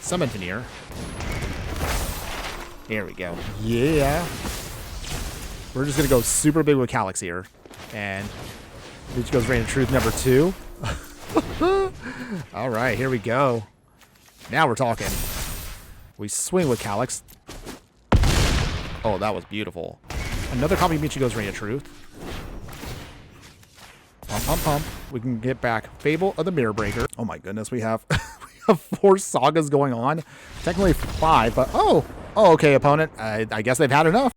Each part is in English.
Summon Veneer. There we go. Yeah. We're just going to go super big with Calyx here. And Michiko's Reign of Truth number 2. All right, here we go. Now we're talking. We swing with Calyx. Oh, that was beautiful. Another copy of Michiko's Reign of Truth. Pump, pump, pump. We can get back Fable of the Mirror Breaker. Oh my goodness, we have 4 sagas going on. Technically 5, but oh, okay, opponent. I guess they've had enough.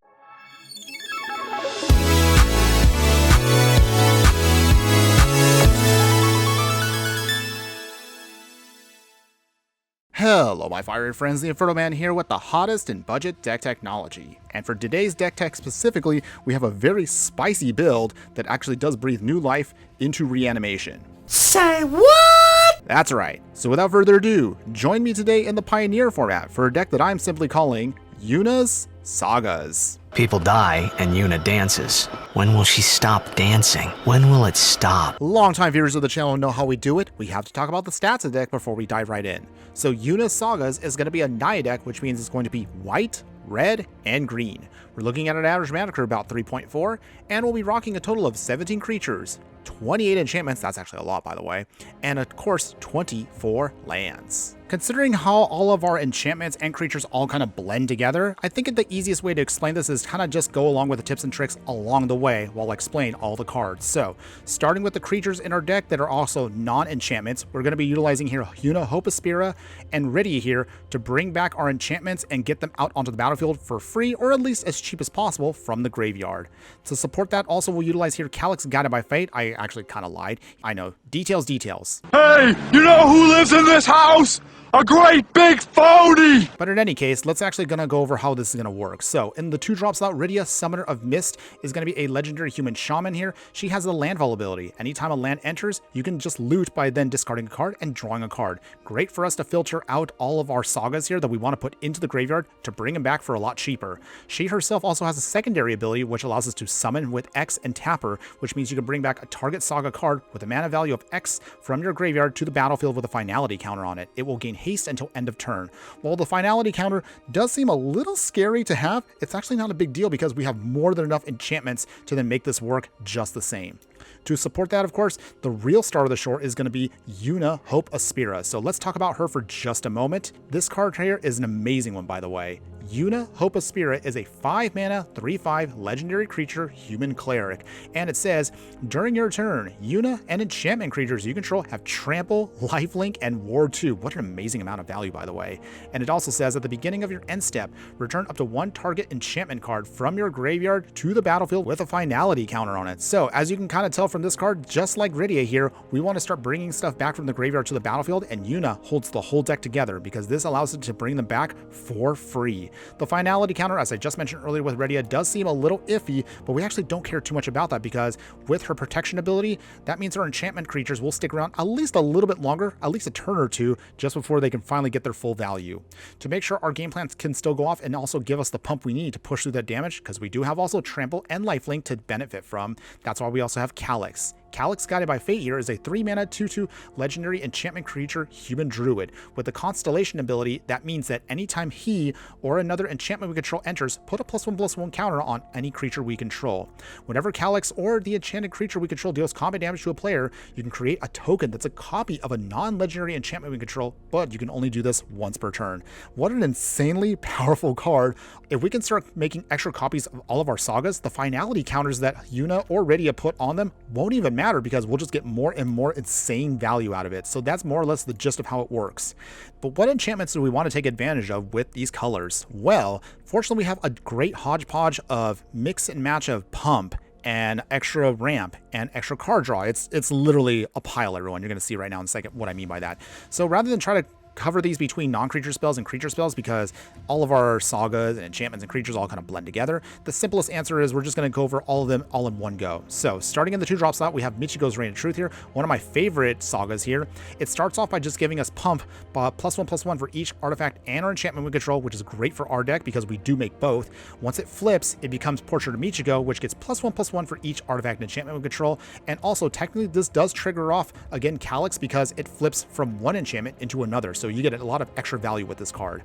Hello my fiery friends, the Infernoman here with the hottest in budget deck technology. And for today's deck tech specifically, we have a very spicy build that actually does breathe new life into reanimation. Say what? That's right. So without further ado, join me today in the Pioneer format for a deck that I'm simply calling Yuna's Sagas. People die and Yuna dances. When will she stop dancing? When will it stop? Longtime viewers of the channel know how we do it. We have to talk about the stats of the deck before we dive right in. So Yuna's Sagas is going to be a Naya deck, which means it's going to be white, red, and green. We're looking at an average mana curve about 3.4, and we'll be rocking a total of 17 creatures, 28 enchantments, that's actually a lot by the way, and of course 24 lands. Considering how all of our enchantments and creatures all kind of blend together, I think the easiest way to explain this is kind of just go along with the tips and tricks along the way while I explain all the cards. So, starting with the creatures in our deck that are also non-enchantments, we're going to be utilizing here Yuna, Hope of Spira, and Rydia here to bring back our enchantments and get them out onto the battlefield for free, or at least as cheap as possible from the graveyard. To support that, also we'll utilize here Calyx, Guided by Fate. I actually kind of lied. I know. Details. Hey, you know who lives in this house? A great big phony! But in any case, let's actually gonna go over how this is gonna work. So in the 2-drop slot, Rydia, Summoner of Mist, is gonna be a legendary human shaman here. She has the landfall ability. Anytime a land enters, you can just loot by then discarding a card and drawing a card. Great for us to filter out all of our sagas here that we want to put into the graveyard to bring them back for a lot cheaper. She herself also has a secondary ability which allows us to summon with X and tap her, which means you can bring back a target saga card with a mana value of X from your graveyard to the battlefield with a finality counter on it. It will gain haste until end of turn. While the finality counter does seem a little scary to have, it's actually not a big deal because we have more than enough enchantments to then make this work just the same. To support that, of course, the real star of the show is going to be Yuna, Hope of Spira. So let's talk about her for just a moment. This card here is an amazing one, by the way. Yuna, Hope of Spira is a 5-mana, 3/5 legendary creature, human cleric. And it says, during your turn, Yuna and enchantment creatures you control have trample, lifelink, and ward 2. What an amazing amount of value, by the way. And it also says at the beginning of your end step, return up to 1 target enchantment card from your graveyard to the battlefield with a finality counter on it. So as you can kind of tell from this card, just like Rydia here, we want to start bringing stuff back from the graveyard to the battlefield, and Yuna holds the whole deck together because this allows it to bring them back for free. The finality counter, as I just mentioned earlier with Rydia, does seem a little iffy, but we actually don't care too much about that because with her protection ability, that means our enchantment creatures will stick around at least a little bit longer, at least a turn or two, just before they can finally get their full value. To make sure our game plans can still go off and also give us the pump we need to push through that damage, because we do have also trample and lifelink to benefit from, that's why we also have Calyx. Calyx, Guided by Fate here, is a 3-mana 2/2 legendary enchantment creature, human druid. With the constellation ability, that means that anytime he or another enchantment we control enters, put a +1/+1 counter on any creature we control. Whenever Calyx or the enchanted creature we control deals combat damage to a player, you can create a token that's a copy of a non-legendary enchantment we control, but you can only do this once per turn. What an insanely powerful card. If we can start making extra copies of all of our sagas, the finality counters that Yuna or Rydia put on them won't even matter because we'll just get more and more insane value out of it. So that's more or less the gist of how it works. But what enchantments do we want to take advantage of with these colors? Well, fortunately we have a great hodgepodge of mix and match of pump and extra ramp and extra card draw. It's literally a pile, everyone. You're going to see right now in a second what I mean by that. So rather than try to cover these between non-creature spells and creature spells because all of our sagas and enchantments and creatures all kind of blend together, the simplest answer is we're just going to go over all of them all in one go. So starting in the 2-drop slot, we have Michiko's Reign of Truth here, one of my favorite sagas here. It starts off by just giving us pump, +1/+1 for each artifact and our enchantment we control, which is great for our deck because we do make both. Once it flips, it becomes Portrait of Michiko, which gets +1/+1 for each artifact and enchantment we control. And also technically this does trigger off again Calyx because it flips from one enchantment into another. So you get a lot of extra value with this card.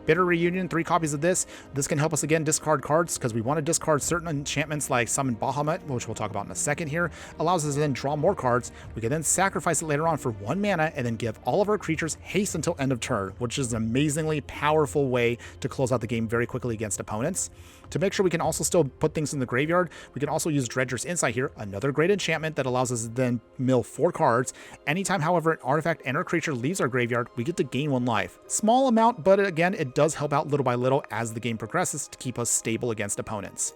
Bitter Reunion, 3 copies of this. This can help us again discard cards because we want to discard certain enchantments like Summon Bahamut, which we'll talk about in a second here. Allows us to then draw more cards. We can then sacrifice it later on for 1 mana and then give all of our creatures haste until end of turn, which is an amazingly powerful way to close out the game very quickly against opponents. To make sure we can also still put things in the graveyard, we can also use Dredger's Insight here, another great enchantment that allows us to then mill 4 cards. Anytime, however, an artifact and our creature leaves our graveyard, we get to gain 1 life. Small amount, but again, it does help out little by little as the game progresses to keep us stable against opponents.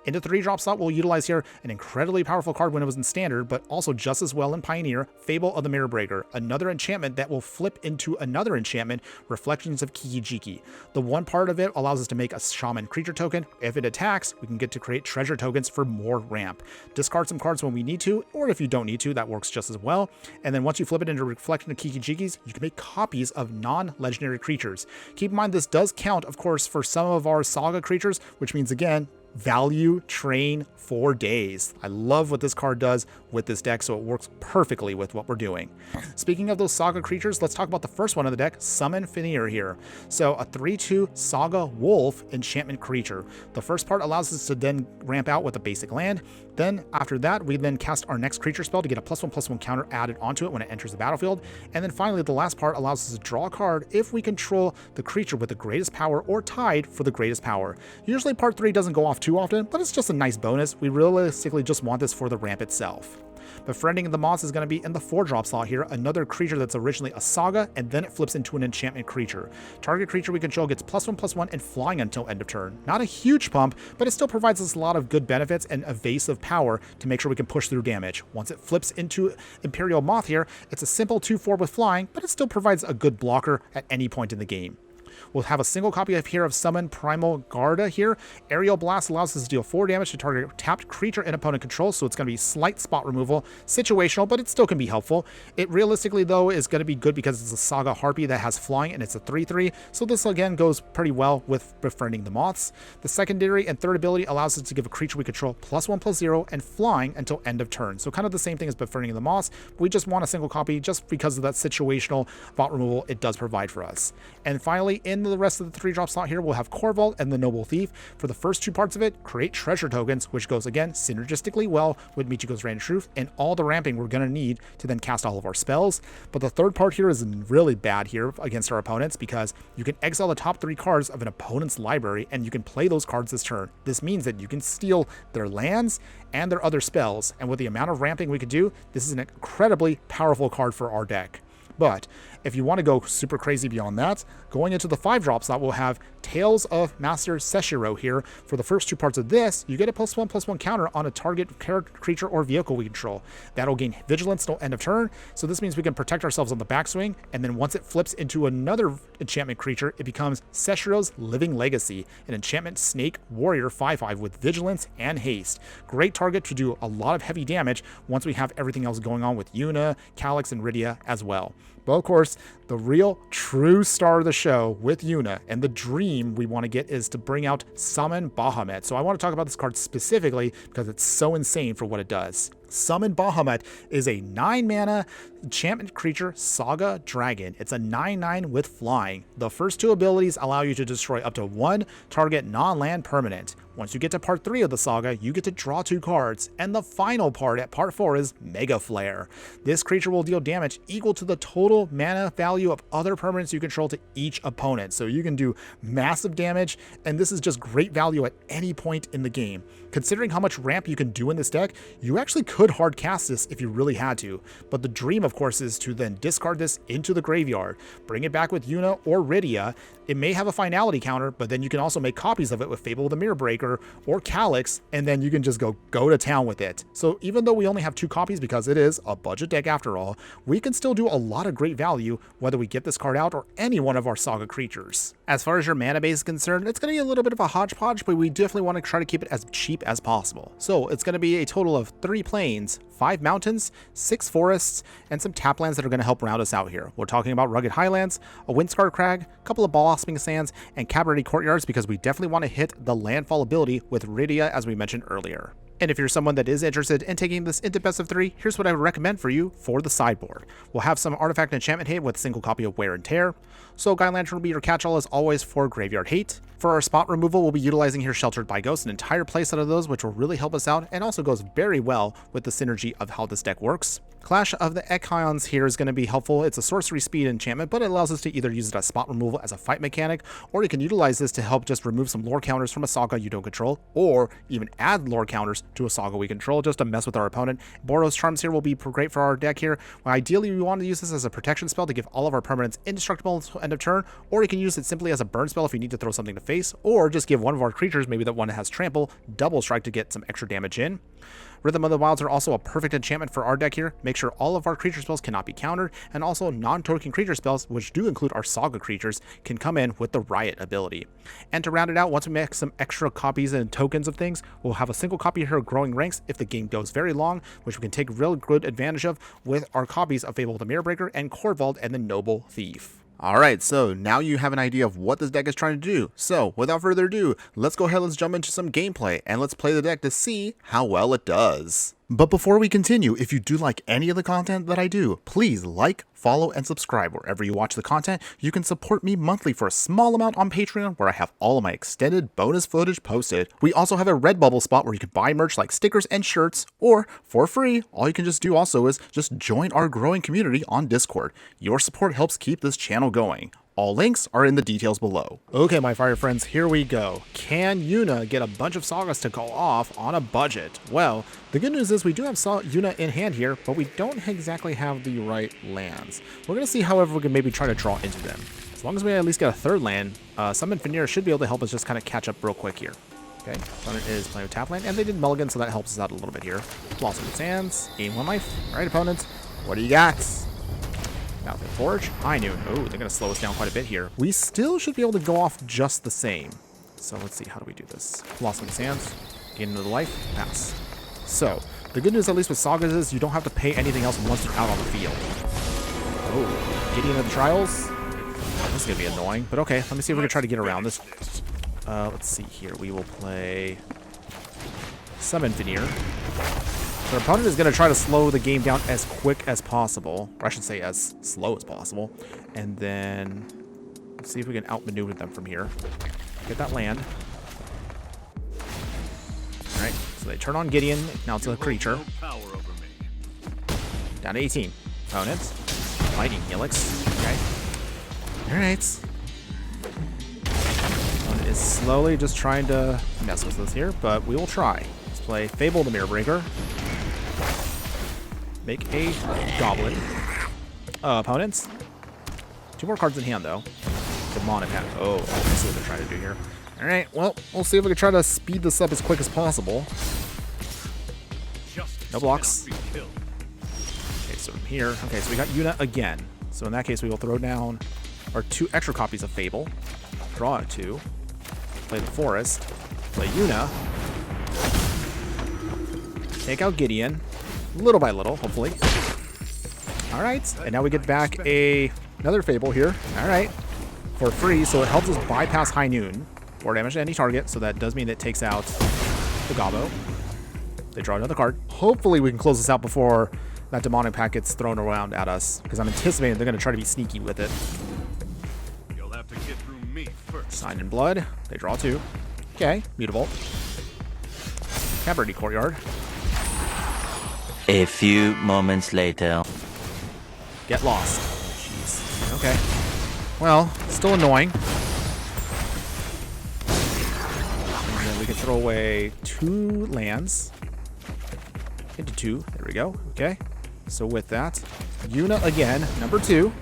Into 3-drop slot, we'll utilize here an incredibly powerful card when it was in Standard, but also just as well in Pioneer, Fable of the Mirror Breaker, another enchantment that will flip into another enchantment, Reflections of Kiki-Jiki. The one part of it allows us to make a Shaman creature token. If it attacks, we can get to create treasure tokens for more ramp. Discard some cards when we need to, or if you don't need to, that works just as well. And then once you flip it into Reflection of Kiki-Jikis, you can make copies of non-legendary creatures. Keep in mind, this does count, of course, for some of our Saga creatures, which means, again, value train for days. I love what this card does with this deck, so it works perfectly with what we're doing. Speaking of those Saga creatures, let's talk about the first one of the deck, Summon Fenrir here. So a 3/2 Saga Wolf enchantment creature. The first part allows us to then ramp out with a basic land. Then after that, we then cast our next creature spell to get a +1/+1 counter added onto it when it enters the battlefield. And then finally, the last part allows us to draw a card if we control the creature with the greatest power or tied for the greatest power. Usually part 3 doesn't go off too often, but it's just a nice bonus. We realistically just want this for the ramp itself. Befriending the Moss is going to be in the 4-drop slot here, another creature that's originally a Saga, and then it flips into an enchantment creature. Target creature we control gets +1/+1 and flying until end of turn. Not a huge pump, but it still provides us a lot of good benefits and evasive power to make sure we can push through damage. Once it flips into Imperial Moth here, it's a simple 2/4 with flying, but it still provides a good blocker at any point in the game. We'll have a single copy of here of Summon Primal Garda here. Aerial Blast allows us to deal 4 damage to target tapped creature and opponent control, so it's going to be slight spot removal. Situational, but it still can be helpful. It realistically, though, is going to be good because it's a Saga Harpy that has flying, and it's a 3/3, so this again goes pretty well with Befriending the Moths. The secondary and third ability allows us to give a creature we control +1/+0 and flying until end of turn. So kind of the same thing as Befriending the Moths, but we just want a single copy just because of that situational bot removal it does provide for us. And finally, in the rest of the 3-drop slot here, we'll have Corvault and the Noble Thief. For the first 2 parts of it, create treasure tokens, which goes again synergistically well with Michiko's Random Truth and all the ramping we're going to need to then cast all of our spells. But the third part here is really bad here against our opponents because you can exile the top 3 cards of an opponent's library and you can play those cards this turn. This means that you can steal their lands and their other spells, and with the amount of ramping we could do, this is an incredibly powerful card for our deck. But if you want to go super crazy beyond that, going into the 5-drop slot, we'll have Tales of Master Seshiro here. For the first 2 parts of this, you get a +1/+1 counter on a target creature or vehicle we control. That'll gain Vigilance till end of turn, so this means we can protect ourselves on the backswing, and then once it flips into another enchantment creature, it becomes Seshiro's Living Legacy, an enchantment snake warrior 5/5 with Vigilance and Haste. Great target to do a lot of heavy damage once we have everything else going on with Yuna, Calyx, and Rydia as well. But of course, the real true star of the show with Yuna and the dream we want to get is to bring out Summon Bahamut. So I want to talk about this card specifically because it's so insane for what it does. Summon Bahamut is a 9-mana enchantment creature Saga Dragon. It's a 9/9 with flying. The first 2 abilities allow you to destroy up to 1 target non-land permanent. Once you get to part 3 of the saga, you get to draw 2 cards, and the final part at part 4 is Mega Flare. This creature will deal damage equal to the total mana value of other permanents you control to each opponent. So you can do massive damage, and this is just great value at any point in the game. Considering how much ramp you can do in this deck, you actually could hard cast this if you really had to, but the dream of course is to then discard this into the graveyard, bring it back with Yuna or Rydia. It may have a finality counter, but then you can also make copies of it with Fable of the Mirror Breaker or Calyx, and then you can just go to town with it. So even though we only have 2 copies because it is a budget deck after all, we can still do a lot of great value whether we get this card out or any one of our Saga creatures. As far as your mana base is concerned, it's going to be a little bit of a hodgepodge, but we definitely want to try to keep it as cheap as possible. So it's going to be a total of 3 plains, 5 mountains, 6 forests, and some taplands that are going to help round us out here. We're talking about Rugged Highlands, a Windscarred Crag, a couple of Blossoming Sands, and Cabaret Courtyards because we definitely want to hit the landfall ability with Rydia as we mentioned earlier. And if you're someone that is interested in taking this into best of 3, here's what I would recommend for you for the sideboard. We'll have some Artifact Enchantment Hate with a single copy of Wear and Tear. Soul Guide Lantern will be your catch-all as always for Graveyard Hate. For our spot removal, we'll be utilizing here Sheltered by Ghost, an entire playset of those, which will really help us out and also goes very well with the synergy of how this deck works. Clash of the Echions here is going to be helpful. It's a sorcery speed enchantment, but it allows us to either use it as spot removal as a fight mechanic, or you can utilize this to help just remove some lore counters from a Saga you don't control, or even add lore counters to a Saga we control just to mess with our opponent. Boros Charms here will be great for our deck here. Well, ideally, we want to use this as a protection spell to give all of our permanents indestructible until end of turn, or you can use it simply as a burn spell if you need to throw something to face, or just give one of our creatures, maybe that one that has trample, double strike to get some extra damage in. Rhythm of the Wilds are also a perfect enchantment for our deck here. Make sure all of our creature spells cannot be countered, and also non-token creature spells, which do include our Saga creatures, can come in with the Riot ability. And to round it out, once we make some extra copies and tokens of things, we'll have a single copy here of Growing Ranks if the game goes very long, which we can take real good advantage of with our copies of Fable the Mirror Breaker and Corvald and the Noble Thief. Alright, so now you have an idea of what this deck is trying to do. So, without further ado, let's go ahead, let's jump into some gameplay, and let's play the deck to see how well it does. But before we continue, if you do like any of the content that I do, please like, follow, and subscribe wherever you watch the content. You can support me monthly for a small amount on Patreon, where I have all of my extended bonus footage posted. We also have a Redbubble spot where you can buy merch like stickers and shirts, or for free, all you can just do also is just join our growing community on Discord. Your support helps keep this channel going. All links are in the details below. Okay, my fire friends, here we go. Can Yuna get a bunch of Sagas to go off on a budget? Well, the good news is we do have Yuna in hand here, but we don't exactly have the right lands. We're going to see, however, we can maybe try to draw into them. As long as we at least get a third land, Summon Veneer should be able to help us just kind of catch up real quick here. Okay, opponent is playing with tap land, and they did mulligan, so that helps us out a little bit here. Blossom of Sands, gain 1 life. All right, opponent, what do you got? Battlefield Forge, High Noon. Oh, they're going to slow us down quite a bit here. We still should be able to go off just the same. So let's see, how do we do this? Blossom of Sands, gain another life, pass. So, the good news at least with Sagas is you don't have to pay anything else once you're out on the field. Oh, Gideon of the Trials. This is going to be annoying, but okay, let me see if we can try to get around this. Let's see here, we will play Summon Veneer. Our opponent is going to try to slow the game down as quick as possible, or I should say as slow as possible, and then let's see if we can outmaneuver them from here. Get that land. Alright, so they turn on Gideon, now it's a creature. Down to 18. Opponent. Fighting Helix. Okay. Alright. Opponent is slowly just trying to mess with us here, but we will try. Let's play Fable the Mirror Breaker. Make a Goblin. Opponents. 2 more cards in hand, though. Demonic Hat. Oh, I see what they're trying to do here. Alright, well, we'll see if we can try to speed this up as quick as possible. No blocks. Okay, so from here. Okay, so we got Yuna again. So in that case, we will throw down our 2 extra copies of Fable. Draw a 2. Play the Forest. Play Yuna. Take out Gideon. Little by little, hopefully. Alright, and now we get back another Fable here. Alright, for free, so it helps us bypass High Noon. 4 damage to any target, so that does mean it takes out the Gobbo. They draw another card. Hopefully we can close this out before that Demonic Pack gets thrown around at us, because I'm anticipating they're going to try to be sneaky with it. You'll have to get through me first. Sign in Blood. They draw 2. Okay, Mutable. Cabernet Courtyard. A few moments later. Get lost. Jeez. Okay. Well, still annoying. And then we can throw away 2 lands. Into 2. There we go. Okay. So with that, Yuna again, number 2.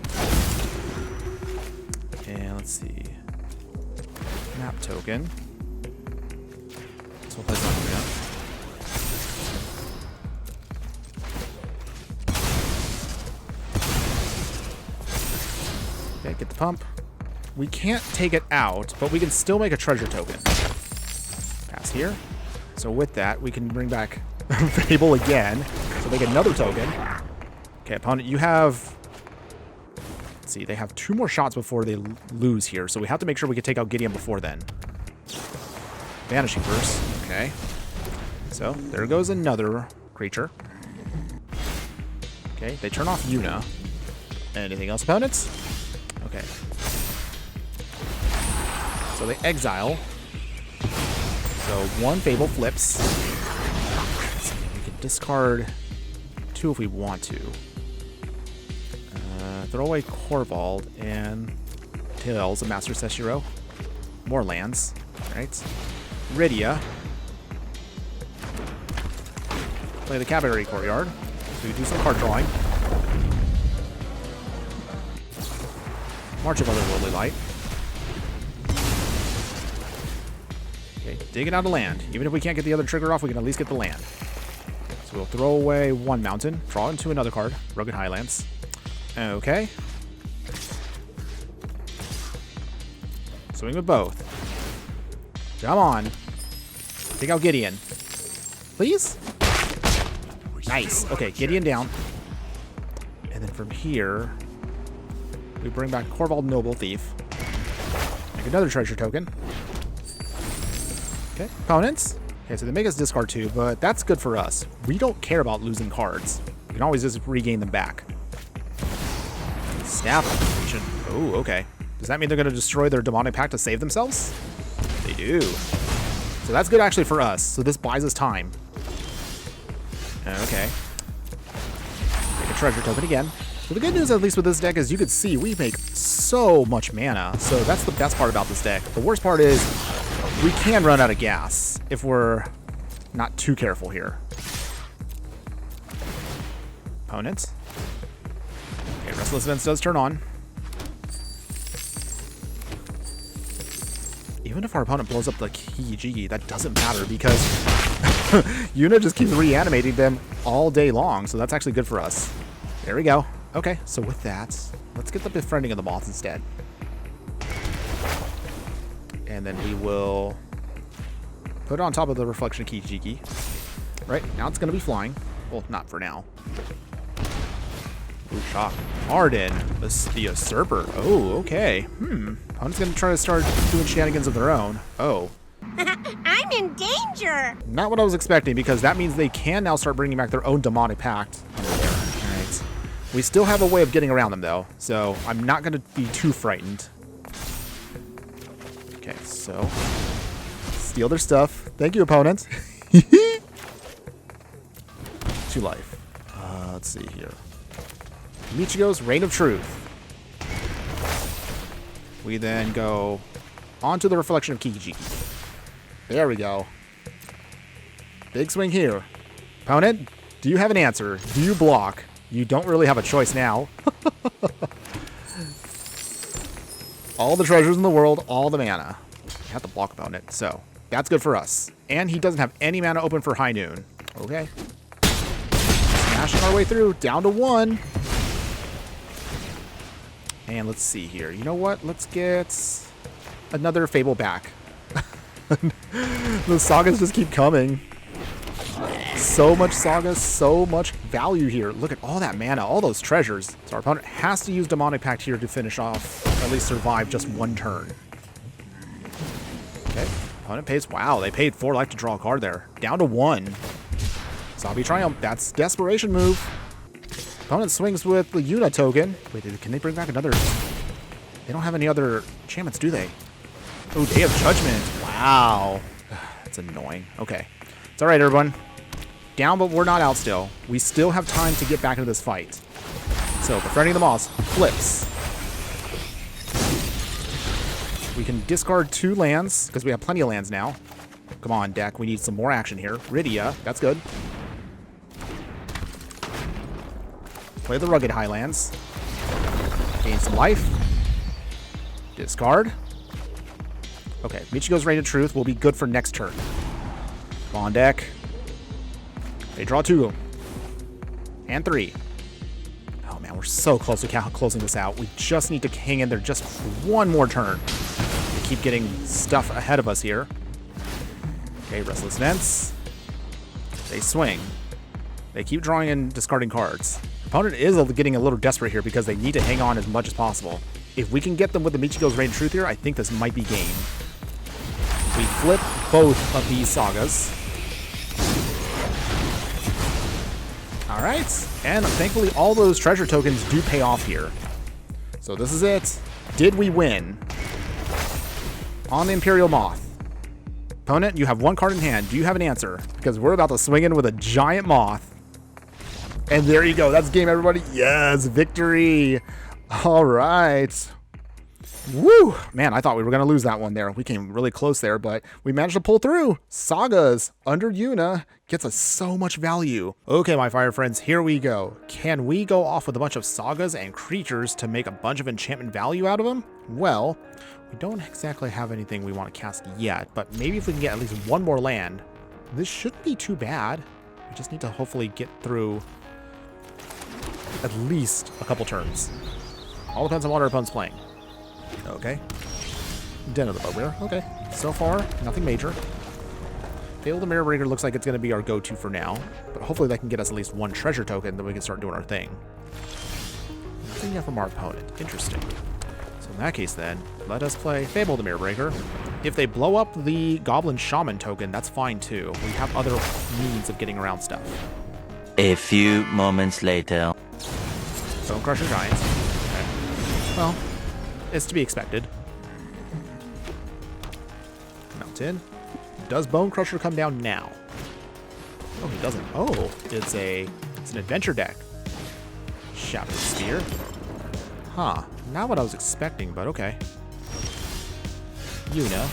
And let's see. Map token. So we'll play something. Okay, get the pump. We can't take it out, but we can still make a treasure token. Pass here. So with that, we can bring back Fable again. So make another token. Okay, opponent, you have... Let's see, they have 2 more shots before they lose here, so we have to make sure we can take out Gideon before then. Vanishing Verse. Okay. So, there goes another creature. Okay, they turn off Yuna. Anything else, opponents? Okay. So they exile. So 1 Fable flips. We can discard 2 if we want to. Throw away Corvald and Tails of Master Seshiro. More lands. Right. Rydia. Play the Cavalry Courtyard. So we do some card drawing. March of Otherworldly Light. Okay, dig it out of land. Even if we can't get the other trigger off, we can at least get the land. So we'll throw away 1 mountain, draw into another card, Rugged Highlands. Okay. Swing with both. Come on. Take out Gideon. Please? Nice. Okay, Gideon down. And then from here, we bring back Corvald Noble Thief. Make another treasure token. Okay, opponents. Okay, so they make us discard 2, but that's good for us. We don't care about losing cards. We can always just regain them back. Staff Activation. Oh, okay. Does that mean they're going to destroy their Demonic Pact to save themselves? They do. So that's good actually for us. So this buys us time. Okay. Make a treasure token again. So the good news, at least with this deck, is you can see we make so much mana. So that's the best part about this deck. The worst part is we can run out of gas if we're not too careful here. Opponents. Okay, Restless Events does turn on. Even if our opponent blows up the Kijiji, that doesn't matter because Yuna just keeps reanimating them all day long, so that's actually good for us. There we go. Okay, so with that, let's get the Befriending of the Moth instead. And then we will put it on top of the Reflection of Kijiji. Right, now it's going to be flying. Well, not for now. Ooh, shock. Arden, the Usurper. Oh, okay. Opponent's going to try to start doing shenanigans of their own. Oh. I'm in danger! Not what I was expecting, because that means they can now start bringing back their own Demonic Pact under there. All right. We still have a way of getting around them, though, so I'm not going to be too frightened. Okay, so steal their stuff. Thank you, opponent. 2 life. Let's see here. Michigo's Reign of Truth. We then go onto the Reflection of Kijiji. There we go. Big swing here. Opponent, do you have an answer? Do you block? You don't really have a choice now. All the treasures in the world, all the mana. You have to block opponent, so that's good for us. And he doesn't have any mana open for High Noon. Okay. Smashing our way through, down to 1. And let's see here. You know what? Let's get another Fable back. The sagas just keep coming. So much saga, so much value here. Look at all that mana, all those treasures. So our opponent has to use Demonic Pact here to finish off, or at least survive just 1 turn. Okay, opponent pays, wow, they paid 4 life to draw a card there. Down to 1. Zombie Triumph, that's desperation move. Opponent swings with the Yuna token. Wait, can they bring back another? They don't have any other enchantments, do they? Oh, Day of Judgment. Wow. That's annoying. Okay. It's all right, everyone. Down, but we're not out still. We still have time to get back into this fight. So, Befriending the Moss flips. We can discard 2 lands, because we have plenty of lands now. Come on, deck. We need some more action here. Rydia. That's good. Play the Rugged Highlands. Gain some life. Discard. Okay, Michigo's Reign of Truth will be good for next turn. Come on, deck. They draw 2. And 3. Oh, man, we're so close to closing this out. We just need to hang in there just 1 more turn. We keep getting stuff ahead of us here. Okay, Restless Events. They swing. They keep drawing and discarding cards. Opponent is getting a little desperate here because they need to hang on as much as possible. If we can get them with the Michigo's Reign of Truth here, I think this might be game. We flip both of these sagas. All right, and thankfully all those treasure tokens do pay off here. So this is it. Did we win? On the Imperial Moth. Opponent, you have one card in hand. Do you have an answer? Because we're about to swing in with a giant moth. And there you go. That's game, everybody. Yes, victory. All right. Woo! Man, I thought we were going to lose that one there. We came really close there, but we managed to pull through. Sagas under Yuna gets us so much value. Okay, my fire friends, here we go. Can we go off with a bunch of sagas and creatures to make a bunch of enchantment value out of them? Well, we don't exactly have anything we want to cast yet, but maybe if we can get at least one more land, this shouldn't be too bad. We just need to hopefully get through at least a couple turns. All depends on what our opponent's playing. Okay. Den of the Bugbear. Okay. So far, nothing major. Fail the Mirror Breaker looks like it's going to be our go-to for now, but hopefully that can get us at least one treasure token, then we can start doing our thing. Nothing yet from our opponent. Interesting. So in that case then, let us play Fable the Mirror Breaker. If they blow up the Goblin Shaman token, that's fine too. We have other means of getting around stuff. A few moments later. Bone Crusher Giants. Okay. Well, it's to be expected. Mountain. Does Bone Crusher come down now? Oh, he doesn't. Oh, it's an adventure deck. Shadow Spear. Huh. Not what I was expecting, but okay. Yuna.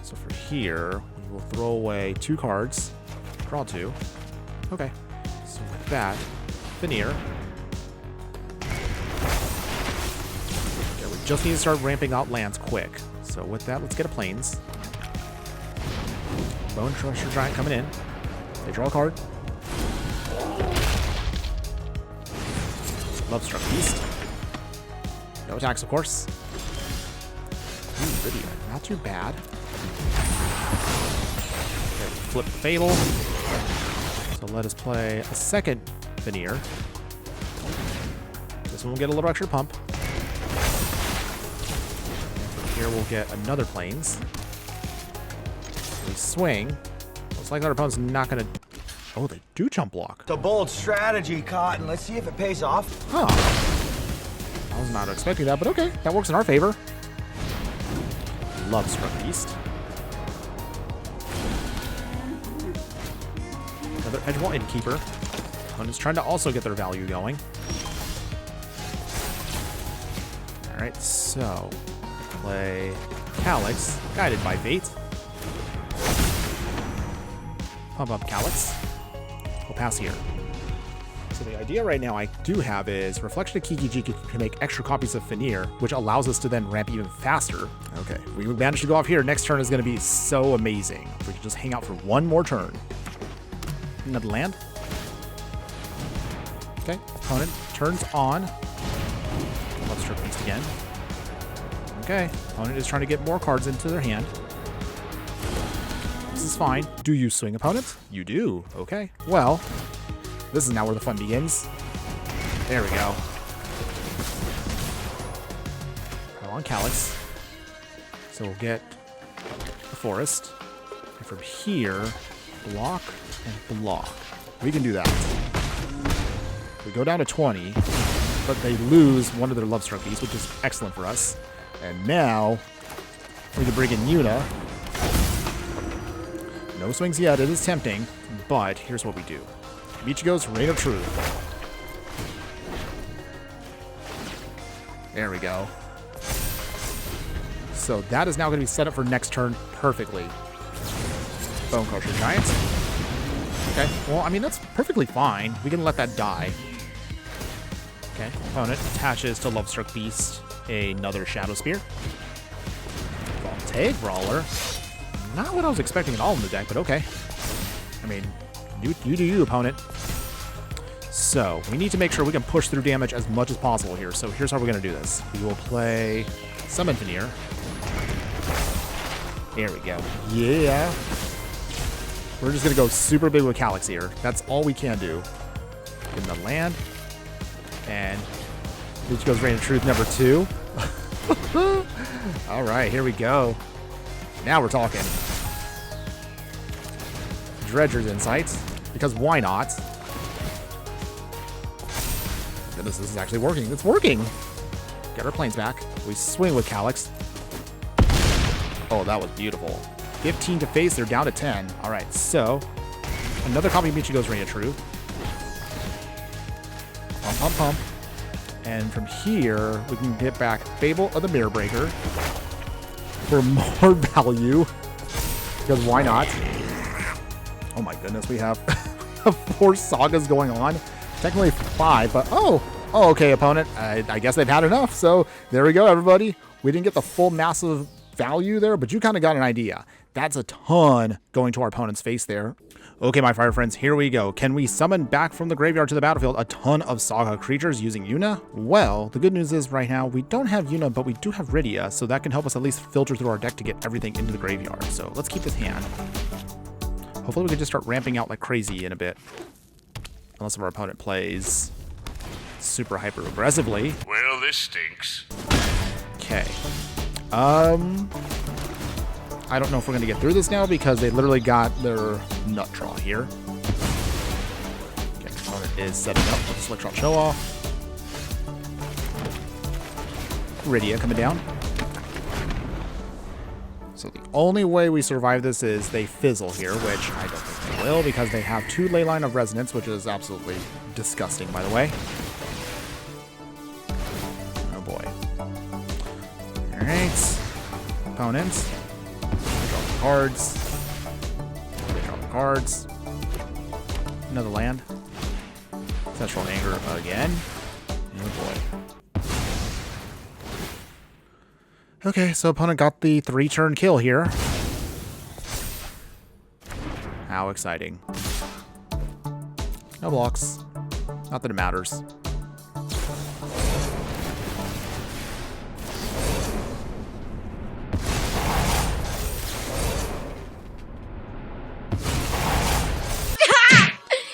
So for here, we will throw away 2 cards. Draw 2. Okay. So with that, Veneer. Okay, we just need to start ramping out lands quick. So with that, let's get a Plains. Bone Crusher Giant coming in. They draw a card. Lovestruck Beast. No attacks, of course. Ooh, Lydia. Not too bad. Okay, flip the Fable. So let us play a second Veneer. This one will get a little extra pump. Here we'll get another Plains. We swing. Looks like our opponent's not going to... Oh, they do jump block. It's a bold strategy, Cotton. Let's see if it pays off. Huh. I was not expecting that, but okay. That works in our favor. Lovestruck Beast. Another Edgewall Innkeeper. Opponent's trying to also get their value going. Alright, so... play Calyx, guided by fate. Pump up Calyx. We'll pass here. So the idea right now I do have is Reflection of Kiki-Jiki can make extra copies of Veneer, which allows us to then ramp even faster. Okay, we managed to go off here. Next turn is going to be so amazing. We can just hang out for one more turn. Another land. Okay, opponent turns on. Lovestruck Beast again. Okay, opponent is trying to get more cards into their hand. This is fine. Do you swing, opponent? You do. Okay. Well, this is now where the fun begins. There we go. Go on Calyx. So we'll get the forest. And from here, block and block. We can do that. We go down to 20, but they lose one of their Lovestruck Beasts, which is excellent for us. And now, we can bring in Yuna. No swings yet, it is tempting, but here's what we do. Michigo's Reign of Truth. There we go. So that is now going to be set up for next turn perfectly. Bone Crusher Giant. Okay, well, I mean, that's perfectly fine. We can let that die. Okay, opponent attaches to Lovestruck Beast another Shadow Spear. Voltaic Brawler. Not what I was expecting at all in the deck, but okay. I mean, you do you, opponent. So, we need to make sure we can push through damage as much as possible here. So here's how we're going to do this. We will play Summon Veneer. There we go. Yeah. We're just going to go super big with Calyx here. That's all we can do. In the land. And Michigo's Reign of Truth number 2. All right, here we go. Now we're talking. Dredger's Insights, because why not? goodness, this is actually working. It's working. Get our planes back. We swing with Calyx. Oh, that was beautiful. 15 to face. They're down to 10. All right, so another copy of Michigo's Reign of Truth. Pump, pump, pump. And from here, we can get back Fable of the Mirror Breaker for more value. Because why not? Oh my goodness, we have 4 sagas going on. Technically 5, but oh, okay, opponent. I guess they've had enough. So there we go, everybody. We didn't get the full massive value there, but you kind of got an idea. That's a ton going to our opponent's face there. Okay, my fire friends, here we go. Can we summon back from the graveyard to the battlefield a ton of Saga creatures using Yuna? Well, the good news is right now we don't have Yuna, but we do have Rydia, so that can help us at least filter through our deck to get everything into the graveyard. So let's keep this hand. Hopefully we can just start ramping out like crazy in a bit. Unless our opponent plays super hyper aggressively. Well, this stinks. Okay. I don't know if we're going to get through this now because they literally got their nut draw here. Okay, opponent is setting up with the Slick Shot Show Off. Rydia coming down. So the only way we survive this is they fizzle here, which I don't think they will because they have 2 Leyline of Resonance, which is absolutely disgusting, by the way. Oh boy. Alright. Opponents. Draw the cards. Draw the cards. Another land. Central Anger again. Oh boy. Okay, so opponent got the 3-turn kill here. How exciting. No blocks. Not that it matters.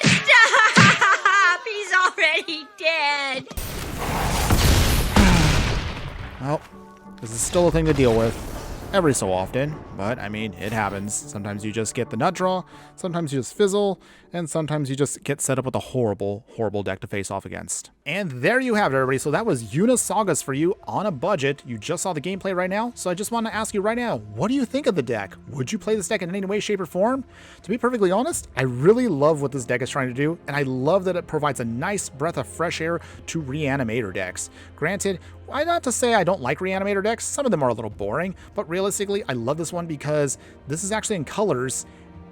Stop! He's already dead. Well, this is still a thing to deal with every so often, but I mean, it happens. Sometimes you just get the nut draw, sometimes you just fizzle, and sometimes you just get set up with a horrible, horrible deck to face off against. And there you have it, everybody. So that was Yuna Sagas for you on a budget. You just saw the gameplay right now, so I just want to ask you right now, what do you think of the deck? Would you play this deck in any way, shape, or form? To be perfectly honest, I really love what this deck is trying to do, and I love that it provides a nice breath of fresh air to Reanimator decks. Granted, not to say I don't like Reanimator decks, some of them are a little boring, but realistically, I love this one because this is actually in colors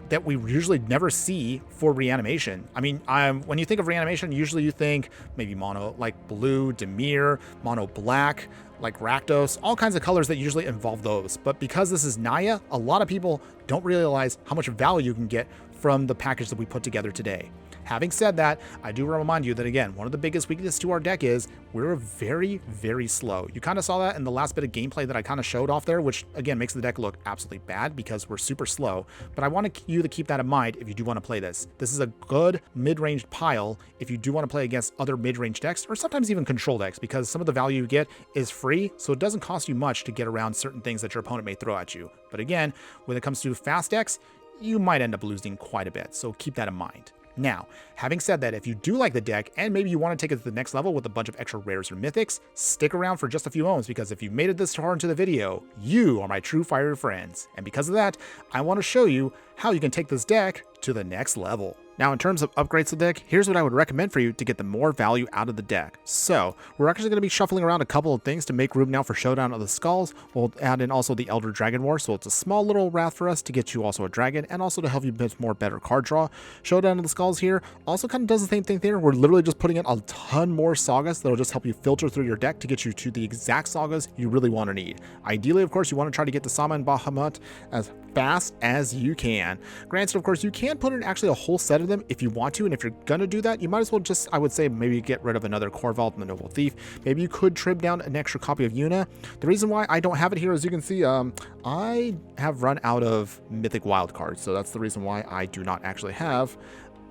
that we usually never see for Reanimation. I mean, when you think of Reanimation, usually you think maybe mono, like blue, Dimir, mono black, like Rakdos, all kinds of colors that usually involve those. But because this is Naya, a lot of people don't realize how much value you can get from the package that we put together today. Having said that, I do remind you that, again, one of the biggest weaknesses to our deck is we're very, very slow. You kind of saw that in the last bit of gameplay that I kind of showed off there, which, again, makes the deck look absolutely bad because we're super slow. But I want you to keep that in mind if you do want to play this. This is a good mid-range pile if you do want to play against other mid-range decks or sometimes even control decks, because some of the value you get is free, so it doesn't cost you much to get around certain things that your opponent may throw at you. But again, when it comes to fast decks, you might end up losing quite a bit, so keep that in mind. Now, having said that, if you do like the deck and maybe you want to take it to the next level with a bunch of extra rares or mythics, stick around for just a few moments, because if you made it this far into the video, you are my true fire friends. And because of that, I want to show you how you can take this deck to the next level. Now, in terms of upgrades to the deck, here's what I would recommend for you to get the more value out of the deck. So, we're actually going to be shuffling around a couple of things to make room now for Showdown of the Skulls. We'll add in also the Elder Dragon War, so it's a small little wrath for us to get you also a dragon, and also to help you get more better card draw. Showdown of the Skulls here also kind of does the same thing there. We're literally just putting in a ton more sagas that'll just help you filter through your deck to get you to the exact sagas you really want to need. Ideally, of course, you want to try to get to Sama and Bahamut as fast as you can. Granted, of course, you can put in actually a whole set of them if you want to, and if you're gonna do that, you might as well just, I would say, maybe get rid of another Corvald and the Noble Thief. Maybe you could trim down an extra copy of Yuna. The reason why I don't have it here, as you can see, I have run out of Mythic Wild cards, so that's the reason why I do not actually have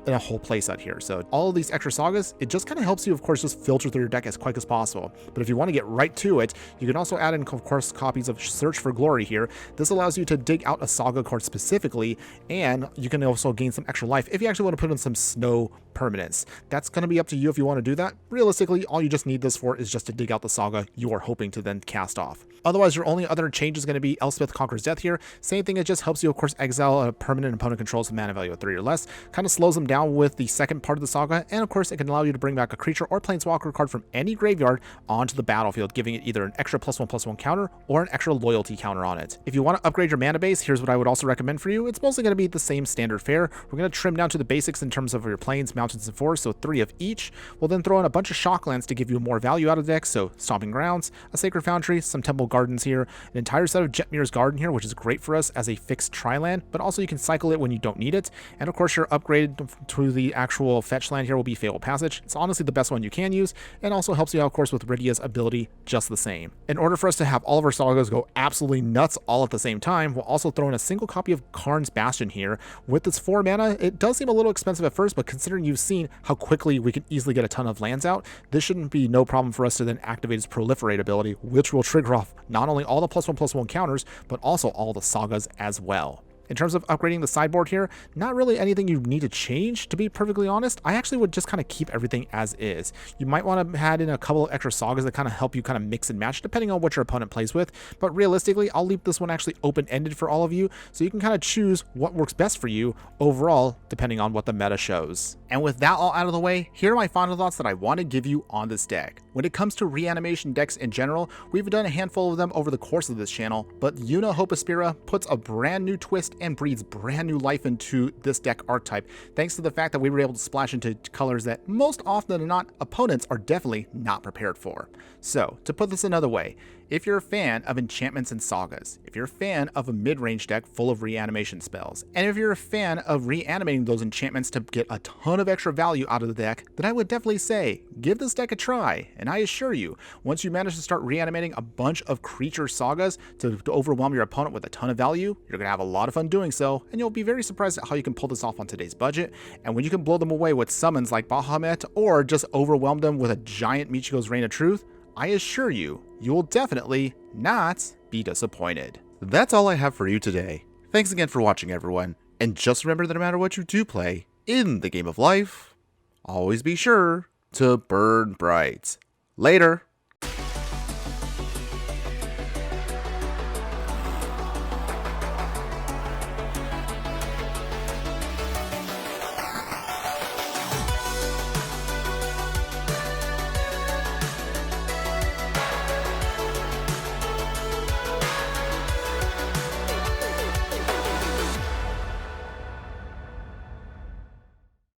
in a whole playset here. So all of these extra sagas, it just kind of helps you, of course, just filter through your deck as quick as possible. But if you want to get right to it, you can also add in, of course, copies of Search for Glory here. This allows you to dig out a saga card specifically, and you can also gain some extra life if you actually want to put in some snow permanents. That's going to be up to you if you want to do that. Realistically, all you just need this for is just to dig out the saga you are hoping to then cast off. Otherwise, your only other change is going to be Elspeth Conquers Death here. Same thing, it just helps you, of course, exile a permanent opponent controls with mana value of 3 or less. Kind of slows them down with the second part of the saga, and of course, it can allow you to bring back a creature or planeswalker card from any graveyard onto the battlefield, giving it either an extra +1/+1 counter or an extra loyalty counter on it. If you want to upgrade your mana base, here's what I would also recommend for you. It's mostly going to be the same standard fare. We're going to trim down to the basics in terms of your plains, mountains, and forests, so 3 of each. We'll then throw in a bunch of shocklands to give you more value out of the deck, so Stomping Grounds, a Sacred Foundry, some Temple Gardens here, an entire set of Jetmir's Garden here, which is great for us as a fixed tri-land, but also you can cycle it when you don't need it. And of course, your upgrade to the actual fetch land here will be Fatal Passage. It's honestly the best one you can use, and also helps you out, of course, with Rydia's ability just the same. In order for us to have all of our sagas go absolutely nuts all at the same time, we'll also throw in a single copy of Karn's Bastion here. With this 4 mana, it does seem a little expensive at first, but considering you've seen how quickly we can easily get a ton of lands out, this shouldn't be no problem for us to then activate its Proliferate ability, which will trigger off not only all the +1/+1 counters, but also all the sagas as well. In terms of upgrading the sideboard here, not really anything you need to change, to be perfectly honest. I actually would just kind of keep everything as is. You might want to add in a couple of extra sagas that kind of help you kind of mix and match depending on what your opponent plays with, but realistically, I'll leave this one actually open-ended for all of you, so you can kind of choose what works best for you overall, depending on what the meta shows. And with that all out of the way, here are my final thoughts that I want to give you on this deck. When it comes to reanimation decks in general, we've done a handful of them over the course of this channel, but Yuna Hope of Spira puts a brand new twist and breathes brand new life into this deck archetype, thanks to the fact that we were able to splash into colors that most often than not, opponents are definitely not prepared for. So, to put this another way, if you're a fan of enchantments and sagas, if you're a fan of a mid-range deck full of reanimation spells, and if you're a fan of reanimating those enchantments to get a ton of extra value out of the deck, then I would definitely say, give this deck a try, and I assure you, once you manage to start reanimating a bunch of creature sagas to overwhelm your opponent with a ton of value, you're going to have a lot of fun doing so, and you'll be very surprised at how you can pull this off on today's budget, and when you can blow them away with summons like Bahamut, or just overwhelm them with a giant Michiko's Reign of Truth, I assure you, you will definitely not be disappointed. That's all I have for you today. Thanks again for watching, everyone. And just remember that no matter what you do play in the game of life, always be sure to burn bright. Later.